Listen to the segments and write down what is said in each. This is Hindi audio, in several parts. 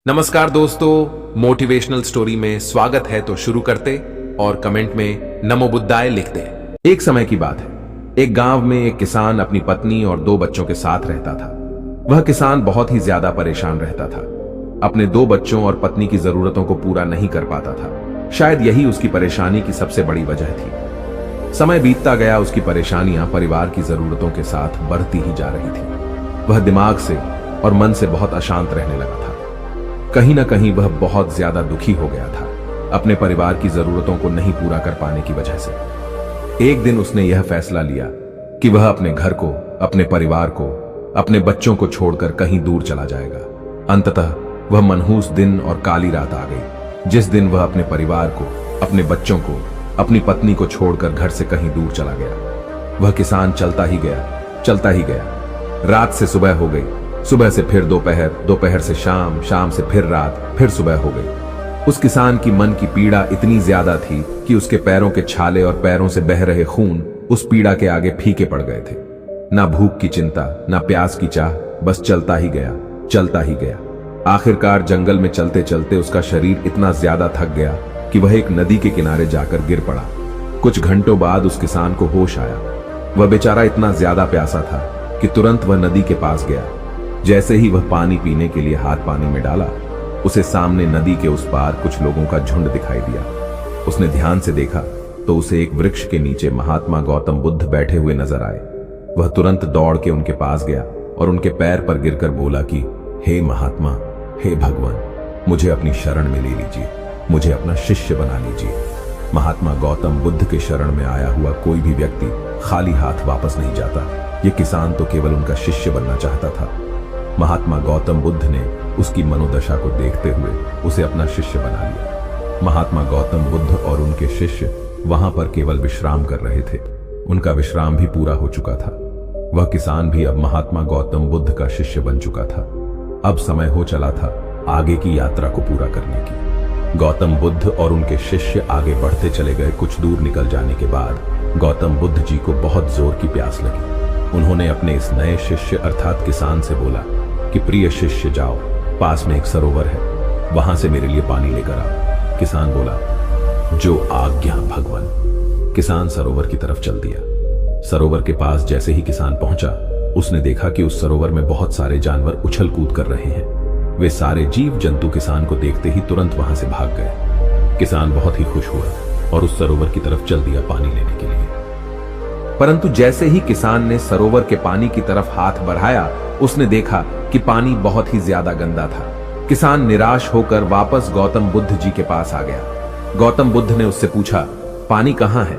नमस्कार दोस्तों, मोटिवेशनल स्टोरी में स्वागत है। तो शुरू करते और कमेंट में नमो बुद्धाय लिखते। एक समय की बात है, एक गांव में एक किसान अपनी पत्नी और 2 बच्चों के साथ रहता था। वह किसान बहुत ही ज्यादा परेशान रहता था। अपने 2 बच्चों और पत्नी की जरूरतों को पूरा नहीं कर पाता था। शायद यही उसकी परेशानी की सबसे बड़ी वजह थी। समय बीतता गया, उसकी परेशानियां परिवार की जरूरतों के साथ बढ़ती ही जा रही थी। वह दिमाग से और मन से बहुत अशांत रहने लगा था। कहीं ना कहीं वह बहुत ज्यादा दुखी हो गया था, अपने परिवार की जरूरतों को नहीं पूरा कर पाने की वजह से। एक दिन उसने यह फैसला लिया कि वह अपने घर को, अपने परिवार को, अपने बच्चों को छोड़कर कहीं दूर चला जाएगा। अंततः वह मनहूस दिन और काली रात आ गई, जिस दिन वह अपने परिवार को, अपने बच्चों को, अपनी पत्नी को छोड़कर घर से कहीं दूर चला गया। वह किसान चलता ही गया, चलता ही गया। रात से सुबह हो गई, सुबह से फिर दोपहर, दोपहर से शाम, शाम से फिर रात, फिर सुबह हो गई। उस किसान की मन की पीड़ा इतनी ज्यादा थी कि उसके पैरों के छाले और पैरों से बह रहे खून उस पीड़ा के आगे फीके पड़ गए थे। ना भूख की चिंता, ना प्यास की चाह, बस चलता ही गया, चलता ही गया। आखिरकार जंगल में चलते चलते उसका शरीर इतना ज्यादा थक गया कि वह एक नदी के किनारे जाकर गिर पड़ा। कुछ घंटों बाद उस किसान को होश आया। वह बेचारा इतना ज्यादा प्यासा था कि तुरंत वह नदी के पास गया। जैसे ही वह पानी पीने के लिए हाथ पानी में डाला, उसे सामने नदी के उस पार कुछ लोगों का झुंड दिखाई दिया। उसने ध्यान से देखा तो उसे एक वृक्ष के नीचे महात्मा गौतम बुद्ध बैठे हुए नजर आए। वह तुरंत दौड़ के उनके पास गया और उनके पैर पर गिरकर बोला कि हे महात्मा, हे भगवान, मुझे अपनी शरण में ले लीजिए, मुझे अपना शिष्य बना लीजिए। महात्मा गौतम बुद्ध के शरण में आया हुआ कोई भी व्यक्ति खाली हाथ वापस नहीं जाता। यह किसान तो केवल उनका शिष्य बनना चाहता था। महात्मा गौतम बुद्ध ने उसकी मनोदशा को देखते हुए उसे अपना शिष्य बना लिया। महात्मा गौतम बुद्ध और उनके शिष्य वहां पर केवल विश्राम कर रहे थे। उनका विश्राम भी पूरा हो चुका था। वह किसान भी अब महात्मा गौतम बुद्ध का शिष्य बन चुका था। अब समय हो चला था आगे की यात्रा को पूरा करने की। गौतम बुद्ध और उनके शिष्य आगे बढ़ते चले गए। कुछ दूर निकल जाने के बाद गौतम बुद्ध जी को बहुत जोर की प्यास लगी। उन्होंने अपने इस नए शिष्य अर्थात किसान से बोला कि प्रिय शिष्य, जाओ, पास में एक सरोवर है, वहां से मेरे लिए पानी लेकर आओ। किसान बोला, जो आज्ञा भगवान। किसान सरोवर की तरफ चल दिया। सरोवर के पास जैसे ही किसान पहुंचा, उसने देखा कि उस सरोवर में बहुत सारे जानवर उछल कूद कर रहे हैं। वे सारे जीव जंतु किसान को देखते ही तुरंत वहां से भाग गए। किसान बहुत ही खुश हुआ और उस सरोवर की तरफ चल दिया पानी लेने के लिए। परंतु जैसे ही किसान ने सरोवर के पानी की तरफ हाथ बढ़ाया, उसने देखा कि पानी बहुत ही ज्यादा गंदा था। किसान निराश होकर वापस गौतम बुद्ध जी के पास आ गया। गौतम बुद्ध ने उससे पूछा, पानी कहां है?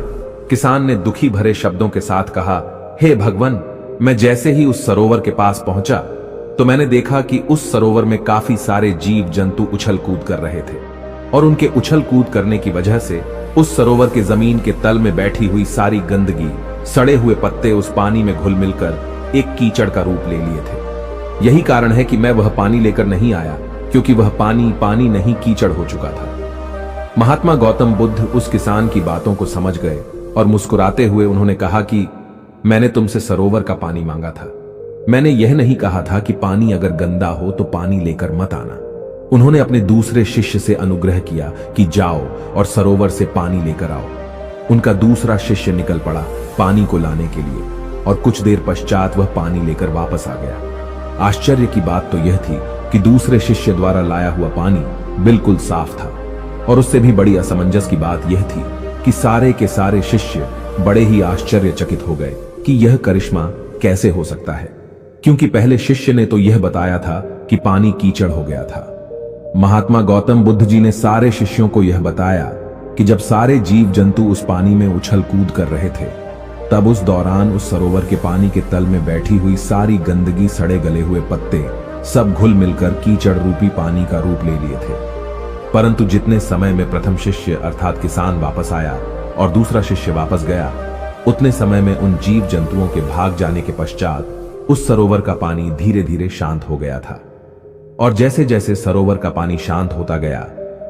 किसान ने दुखी भरे शब्दों के साथ कहा, हे भगवान, मैं जैसे ही उस सरोवर के पास पहुंचा तो मैंने देखा कि उस सरोवर में काफी सारे जीव जंतु उछल कूद कर रहे थे और उनके उछल कूद करने की वजह से उस सरोवर के जमीन के तल में बैठी हुई सारी गंदगी, सड़े हुए पत्ते उस पानी में घुल मिलकर एक कीचड़ का रूप ले लिए थे। यही कारण है कि मैं वह पानी लेकर नहीं आया, क्योंकि वह पानी पानी नहीं कीचड़ हो चुका था। महात्मा गौतम बुद्ध उस किसान की बातों को समझ गए और मुस्कुराते हुए उन्होंने कहा कि मैंने तुमसे सरोवर का पानी मांगा था। मैंने यह नहीं कहा था कि पानी अगर गंदा हो तो पानी लेकर मत आना। उन्होंने अपने दूसरे शिष्य से अनुग्रह किया कि जाओ और सरोवर से पानी लेकर आओ। उनका दूसरा शिष्य निकल पड़ा पानी को लाने के लिए और कुछ देर पश्चात वह पानी लेकर वापस आ गया। आश्चर्य की बात तो यह थी कि दूसरे शिष्य द्वारा लाया हुआ पानी बिल्कुल साफ था। और उससे भी बड़ी असमंजस की बात यह थी कि सारे के सारे शिष्य बड़े ही आश्चर्यचकित हो गए कि यह करिश्मा कैसे हो सकता है, क्योंकि पहले शिष्य ने तो यह बताया था कि पानी कीचड़ हो गया था। महात्मा गौतम बुद्ध जी ने सारे शिष्यों को यह बताया कि जब सारे जीव जंतु उस पानी में उछल कूद कर रहे थे, तब उस दौरान उस सरोवर के पानी के तल में बैठी हुई सारी गंदगी, सड़े गले हुए पत्ते सब घुल मिलकर कीचड़ रूपी पानी का रूप ले लिए थे। परंतु जितने समय में प्रथम शिष्य अर्थात किसान वापस आया और दूसरा शिष्य वापस गया, उतने समय में उन जीव जंतुओं के भाग जाने के पश्चात उस सरोवर का पानी धीरे धीरे शांत हो गया था। और जैसे जैसे सरोवर का पानी शांत होता गया,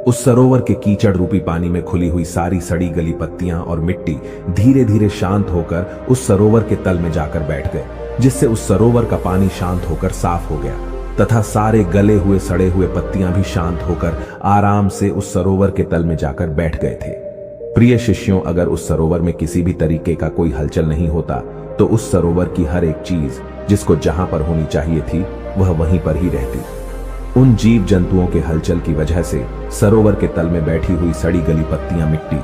उस सरोवर के कीचड़ रूपी पानी में खुली हुई सारी सड़ी गली पत्तियां और मिट्टी धीरे धीरे शांत होकर उस सरोवर के तल में जाकर बैठ गए, जिससे उस सरोवर का पानी शांत होकर साफ हो गया। तथा सारे गले हुए सड़े हुए पत्तियां भी शांत होकर आराम से उस सरोवर के तल में जाकर बैठ गए थे। प्रिय शिष्यों, अगर उस सरोवर में किसी भी तरीके का कोई हलचल नहीं होता तो उस सरोवर की हर एक चीज जिसको जहां पर होनी चाहिए थी वह वहीं पर ही रहती। उन जीव जंतुओं के हलचल की वजह से सरोवर के तल में बैठी हुई सड़ी गली पत्तियां मिट्टी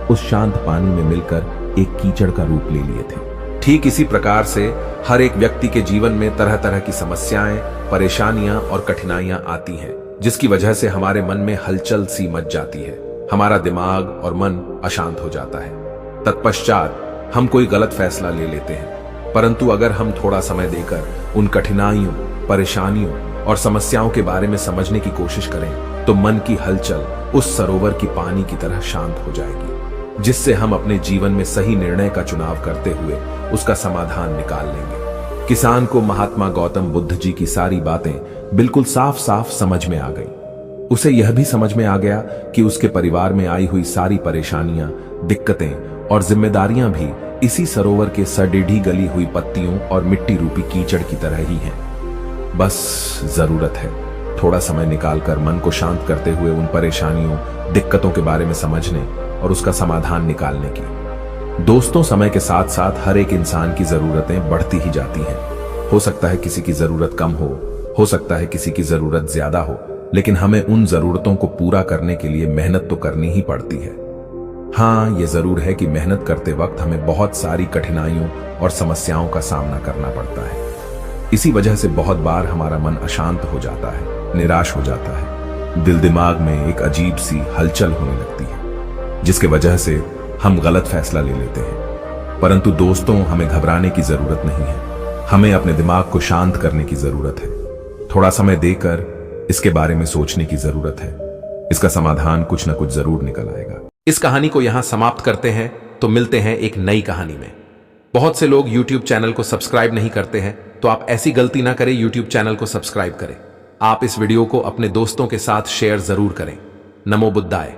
उस शांत पानी में मिलकर एक कीचड़ का रूप ले लिए थे। ठीक इसी प्रकार से हर एक व्यक्ति के जीवन में तरह तरह की समस्याएं, परेशानियां और कठिनाइयां आती हैं, जिसकी वजह से हमारे मन में हलचल सी मच जाती है। हमारा दिमाग और मन अशांत हो जाता है। तत्पश्चात हम कोई गलत फैसला ले लेते हैं। परंतु अगर हम थोड़ा समय देकर उन कठिनाइयों, परेशानियों और समस्याओं के बारे में समझने की कोशिश करें तो मन की हलचल उस सरोवर की पानी की तरह शांत हो जाएगी, जिससे हम अपने जीवन में सही निर्णय का चुनाव करते हुए उसका समाधान निकाल लेंगे। किसान को महात्मा गौतम बुद्ध जी की सारी बातें बिल्कुल साफ साफ समझ में आ गई। उसे यह भी समझ में आ गया कि उसके परिवार में आई हुई सारी परेशानियां, दिक्कतें और जिम्मेदारियां भी इसी सरोवर के सडेढ़ी गली हुई पत्तियों और मिट्टी रूपी कीचड़ की तरह ही हैं। बस जरूरत है थोड़ा समय निकालकर मन को शांत करते हुए उन परेशानियों, दिक्कतों के बारे में समझने और उसका समाधान निकालने की। दोस्तों, समय के साथ साथ हर एक इंसान की जरूरतें बढ़ती ही जाती हैं। हो सकता है किसी की जरूरत कम हो सकता है किसी की जरूरत ज्यादा हो, लेकिन हमें उन जरूरतों को पूरा करने के लिए मेहनत तो करनी ही पड़ती है। हाँ, यह जरूर है कि मेहनत करते वक्त हमें बहुत सारी कठिनाइयों और समस्याओं का सामना करना पड़ता है। इसी वजह से बहुत बार हमारा मन अशांत हो जाता है, निराश हो जाता है, दिल दिमाग में एक अजीब सी हलचल होने लगती है, जिसके वजह से हम गलत फैसला ले लेते हैं। परंतु दोस्तों, हमें घबराने की जरूरत नहीं है। हमें अपने दिमाग को शांत करने की जरूरत है। थोड़ा समय देकर इसके बारे में सोचने की जरूरत है। इसका समाधान कुछ न कुछ जरूर निकल आएगा। इस कहानी को यहां समाप्त करते हैं, तो मिलते हैं एक नई कहानी में। बहुत से लोग YouTube चैनल को सब्सक्राइब नहीं करते हैं, तो आप ऐसी गलती ना करें, YouTube चैनल को सब्सक्राइब करें। आप इस वीडियो को अपने दोस्तों के साथ शेयर जरूर करें। नमो बुद्धाय।